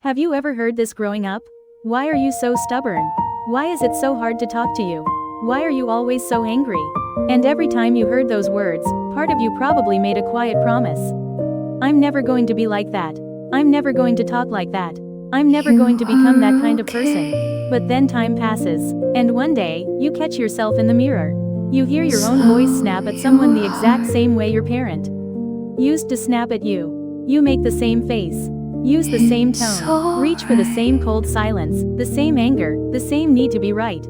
Have you ever heard this growing up? Why are you so stubborn? Why is it so hard to talk to you? Why are you always so angry? And every time you heard those words, part of you probably made a quiet promise. I'm never going to be like that. I'm never going to talk like that. I'm never going to become that kind of person. But then time passes, and one day, you catch yourself in the mirror. You hear your own voice snap at someone the exact same way your parent used to snap at you. You make the same face. Use the same tone. Reach for the same cold silence, the same anger, the same need to be right.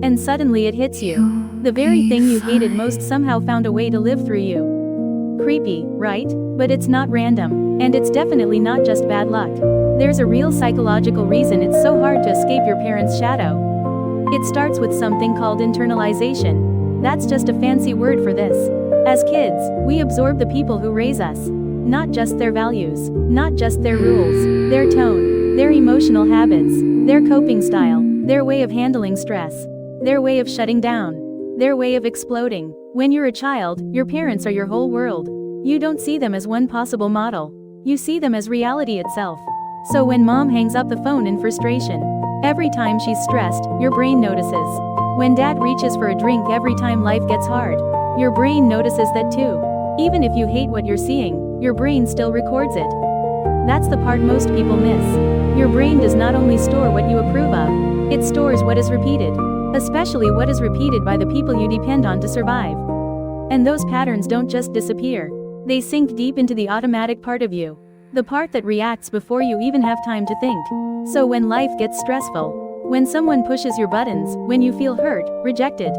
And suddenly it hits you. The very thing you hated most somehow found a way to live through you. Creepy, right? But it's not random. And it's definitely not just bad luck. There's a real psychological reason it's so hard to escape your parents' shadow. It starts with something called internalization. That's just a fancy word for this. As kids, we absorb the people who raise us. Not just their values, not just their rules, their tone, their emotional habits, their coping style, their way of handling stress, their way of shutting down, their way of exploding. When you're a child, your parents are your whole world. You don't see them as one possible model. You see them as reality itself. So when mom hangs up the phone in frustration, every time she's stressed, your brain notices. When dad reaches for a drink every time life gets hard, your brain notices that too. Even if you hate what you're seeing, your brain still records it. That's the part most people miss. Your brain does not only store what you approve of, it stores what is repeated. Especially what is repeated by the people you depend on to survive. And those patterns don't just disappear. They sink deep into the automatic part of you. The part that reacts before you even have time to think. So when life gets stressful, when someone pushes your buttons, when you feel hurt, rejected,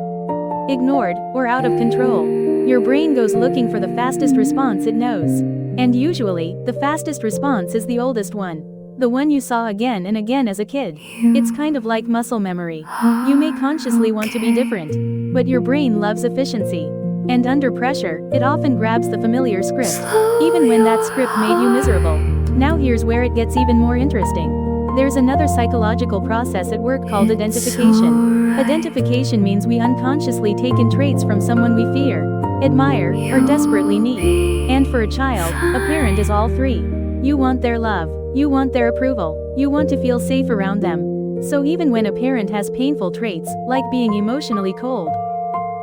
ignored, or out of control, your brain goes looking for the fastest response it knows. And usually, the fastest response is the oldest one. The one you saw again and again as a kid. It's kind of like muscle memory. You may consciously want to be different, but your brain loves efficiency. And under pressure, it often grabs the familiar script, even when that script made you miserable. Now here's where it gets even more interesting. There's another psychological process at work called identification. Identification means we unconsciously take in traits from someone we fear, admire, or desperately need. And for a child, a parent is all three. You want their love. You want their approval. You want to feel safe around them. So even when a parent has painful traits, like being emotionally cold,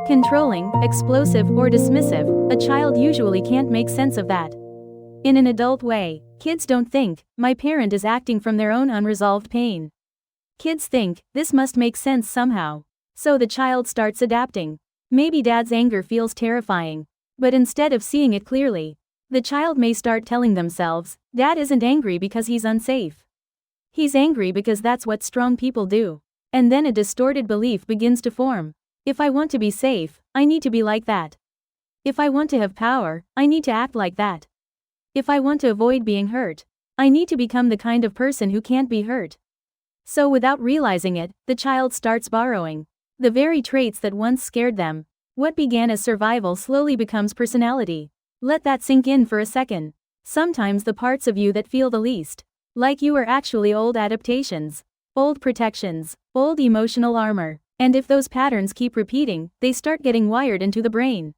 controlling, explosive, or dismissive, a child usually can't make sense of that. In an adult way, kids don't think, my parent is acting from their own unresolved pain. Kids think, this must make sense somehow. So the child starts adapting. Maybe dad's anger feels terrifying. But instead of seeing it clearly, the child may start telling themselves, dad isn't angry because he's unsafe. He's angry because that's what strong people do. And then a distorted belief begins to form. If I want to be safe, I need to be like that. If I want to have power, I need to act like that. If I want to avoid being hurt, I need to become the kind of person who can't be hurt. So without realizing it, the child starts borrowing the very traits that once scared them. What began as survival slowly becomes personality. Let that sink in for a second. Sometimes the parts of you that feel the least like you are actually old adaptations, old protections, old emotional armor. And if those patterns keep repeating, they start getting wired into the brain.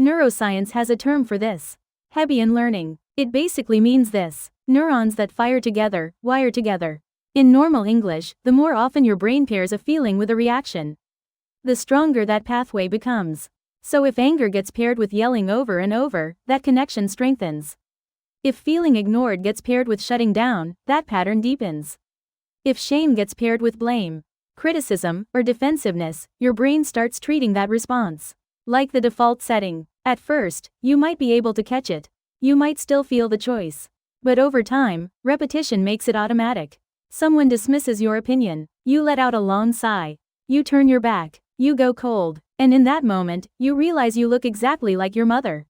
Neuroscience has a term for this. Hebbian learning. It basically means this: neurons that fire together, wire together. In normal English, the more often your brain pairs a feeling with a reaction, the stronger that pathway becomes. So if anger gets paired with yelling over and over, that connection strengthens. If feeling ignored gets paired with shutting down, that pattern deepens. If shame gets paired with blame, criticism, or defensiveness, your brain starts treating that response like the default setting. At first, you might be able to catch it. You might still feel the choice. But over time, repetition makes it automatic. Someone dismisses your opinion. You let out a long sigh. You turn your back. You go cold. And in that moment, you realize you look exactly like your mother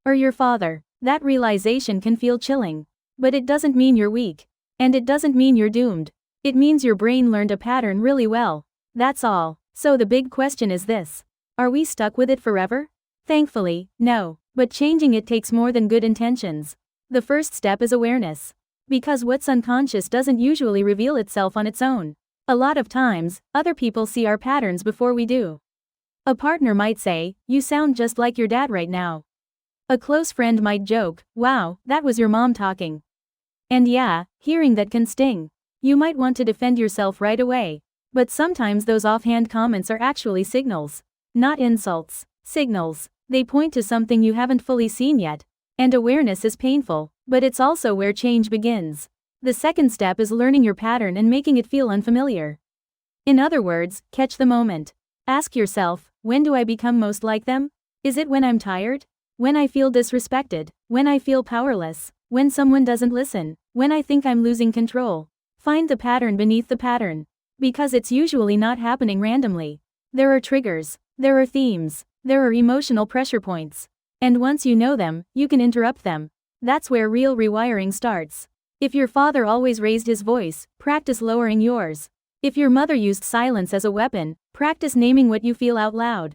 or your father. That realization can feel chilling. But it doesn't mean you're weak. And it doesn't mean you're doomed. It means your brain learned a pattern really well. That's all. So the big question is this: are we stuck with it forever? Thankfully, no. But changing it takes more than good intentions. The first step is awareness. Because what's unconscious doesn't usually reveal itself on its own. A lot of times, other people see our patterns before we do. A partner might say, you sound just like your dad right now. A close friend might joke, wow, that was your mom talking. And yeah, hearing that can sting. You might want to defend yourself right away. But sometimes those offhand comments are actually signals. Not insults. Signals. They point to something you haven't fully seen yet. And awareness is painful, but it's also where change begins. The second step is learning your pattern and making it feel unfamiliar. In other words, catch the moment. Ask yourself, when do I become most like them? Is it when I'm tired? When I feel disrespected? When I feel powerless? When someone doesn't listen? When I think I'm losing control? Find the pattern beneath the pattern. Because it's usually not happening randomly. There are triggers. There are themes. There are emotional pressure points. And once you know them, you can interrupt them. That's where real rewiring starts. If your father always raised his voice, practice lowering yours. If your mother used silence as a weapon, practice naming what you feel out loud.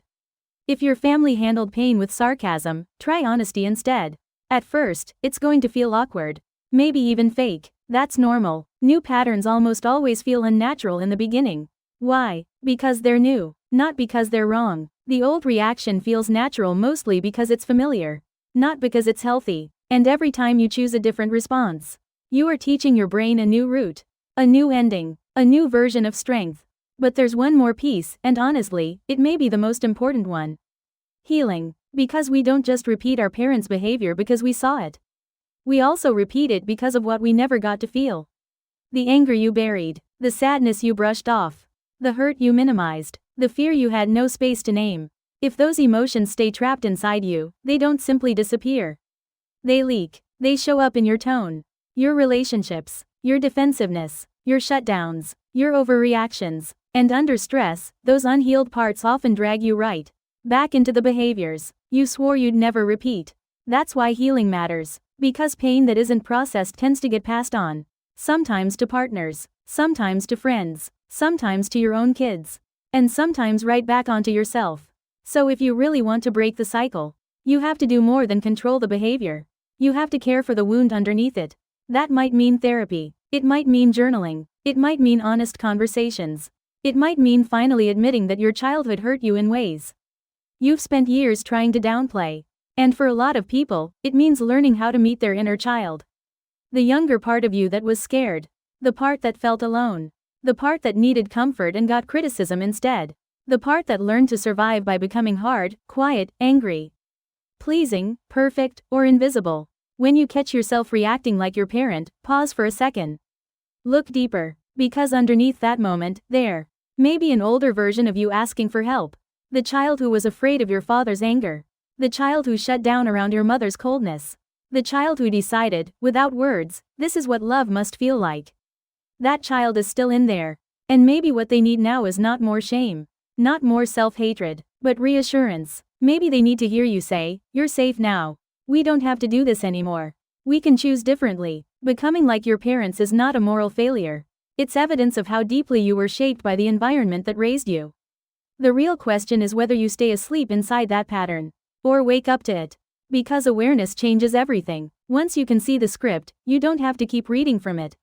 If your family handled pain with sarcasm, try honesty instead. At first, it's going to feel awkward. Maybe even fake. That's normal. New patterns almost always feel unnatural in the beginning. Why? Because they're new, not because they're wrong. The old reaction feels natural mostly because it's familiar, not because it's healthy. And every time you choose a different response, you are teaching your brain a new route, a new ending, a new version of strength. But there's one more piece, and honestly, it may be the most important one. Healing. Because we don't just repeat our parents' behavior because we saw it. We also repeat it because of what we never got to feel. The anger you buried, the sadness you brushed off, the hurt you minimized, the fear you had no space to name. If those emotions stay trapped inside you, they don't simply disappear. They leak. They show up in your tone, your relationships, your defensiveness, your shutdowns, your overreactions. And under stress, those unhealed parts often drag you right back into the behaviors you swore you'd never repeat. That's why healing matters. Because pain that isn't processed tends to get passed on. Sometimes to partners, sometimes to friends, sometimes to your own kids, and sometimes right back onto yourself. So if you really want to break the cycle, you have to do more than control the behavior. You have to care for the wound underneath it. That might mean therapy. It might mean journaling. It might mean honest conversations. It might mean finally admitting that your childhood hurt you in ways you've spent years trying to downplay. And for a lot of people, it means learning how to meet their inner child. The younger part of you that was scared. The part that felt alone. The part that needed comfort and got criticism instead. The part that learned to survive by becoming hard, quiet, angry, pleasing, perfect, or invisible. When you catch yourself reacting like your parent, pause for a second. Look deeper. Because underneath that moment, there may be an older version of you asking for help. The child who was afraid of your father's anger. The child who shut down around your mother's coldness. The child who decided, without words, this is what love must feel like. That child is still in there. And maybe what they need now is not more shame, not more self-hatred, but reassurance. Maybe they need to hear you say, "You're safe now. We don't have to do this anymore. We can choose differently." Becoming like your parents is not a moral failure. It's evidence of how deeply you were shaped by the environment that raised you. The real question is whether you stay asleep inside that pattern, or wake up to it. Because awareness changes everything. Once you can see the script, you don't have to keep reading from it.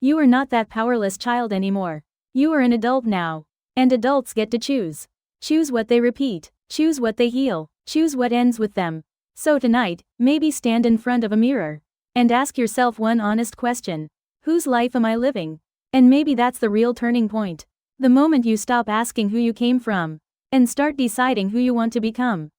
You are not that powerless child anymore. You are an adult now. And adults get to choose. Choose what they repeat. Choose what they heal. Choose what ends with them. So tonight, maybe stand in front of a mirror and ask yourself one honest question. Whose life am I living? And maybe that's the real turning point. The moment you stop asking who you came from and start deciding who you want to become.